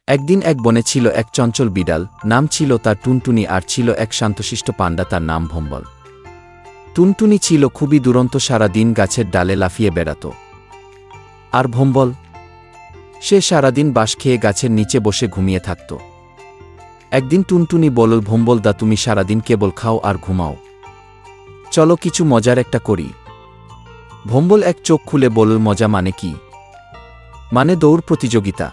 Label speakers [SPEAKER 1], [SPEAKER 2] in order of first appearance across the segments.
[SPEAKER 1] একদিন এক বনে ছিল এক চঞ্চল বিড়াল, নাম ছিল তার টুনটুনি, আর ছিল এক শান্তশিষ্ট পাণ্ডা, তার নাম ভম্বল। টুনটুনি ছিল খুবই দুরন্ত, সারা দিন গাছের ডালে লাফিয়ে বেড়াত। আর ভম্বল, সে সারাদিন বাঁশ খেয়ে গাছের নিচে বসে ঘুমিয়ে থাকত। একদিন টুনটুনি বলল, ভম্বল দা, তুমি সারাদিন কেবল খাও আর ঘুমাও, চলো কিছু মজার একটা করি। ভম্বল এক চোখ খুলে বলল, মজা মানে কি? মানে দৌড় প্রতিযোগিতা,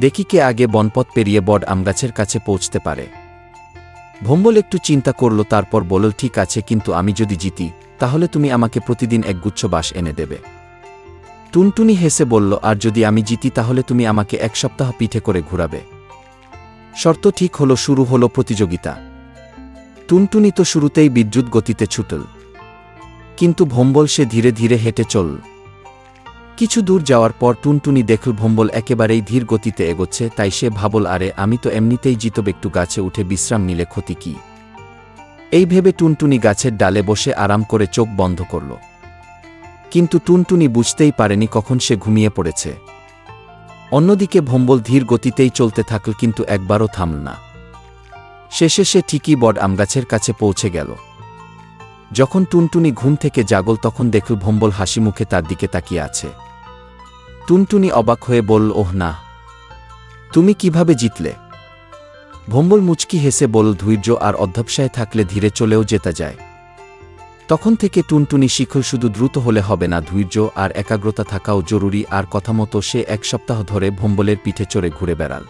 [SPEAKER 1] দেখি কে আগে বনপথ পেরিয়ে বট আমগাছের কাছে পৌঁছতে পারে। ভম্বল একটু চিন্তা করল, তারপর বলল, ঠিক আছে, কিন্তু আমি যদি জিতি তাহলে তুমি আমাকে প্রতিদিন একগুচ্ছ বাঁশ এনে দেবে। টুনটুনি হেসে বলল, আর যদি আমি জিতি তাহলে তুমি আমাকে এক সপ্তাহ পিঠে করে ঘুরাবে। শর্ত ঠিক হলো, শুরু হলো প্রতিযোগিতা। টুনটুনি তো শুরুতেই বিদ্যুৎ গতিতে ছুটল, কিন্তু ভম্বল সে ধীরে ধীরে হেঁটে চলল। কিছু দূর যাওয়ার পর টুনটুনি দেখল ভম্বল একেবারেই ধীর গতিতে এগোচ্ছে, তাই সে ভাবল, আরে আমি তো এমনিতেই জিতব, একটু গাছে উঠে বিশ্রাম নিলে ক্ষতি কি। এই ভেবে টুনটুনি গাছের ডালে বসে আরাম করে চোখ বন্ধ করল। কিন্তু টুনটুনি বুঝতেই পারেনি কখন সে ঘুমিয়ে পড়েছে। অন্যদিকে ভম্বল ধীর গতিতেই চলতে থাকল, কিন্তু একবারও থামল না। শেষে সে ঠিকই বট আমগাছের কাছে পৌঁছে গেল। যখন টুনটুনি ঘুম থেকে জাগল তখন দেখল ভম্বল হাসি মুখে তার দিকে তাকিয়ে আছে। টুনটুনি অবাক হয়ে বলল, ওহ না, তুমি কিভাবে জিতলে? ভম্বল মুচকি হেসে বলল, ধৈর্য আর অধ্যবসায় থাকলে ধীরে চলেও যেতে যায়। তখন থেকে টুনটুনি শিখল, শুধু দ্রুত হলে হবে না, ধৈর্য আর একাগ্রতা থাকাও জরুরি। আর কথামতো সে এক সপ্তাহ ধরে ভম্বলের পিঠে চড়ে ঘুরে বেড়াল।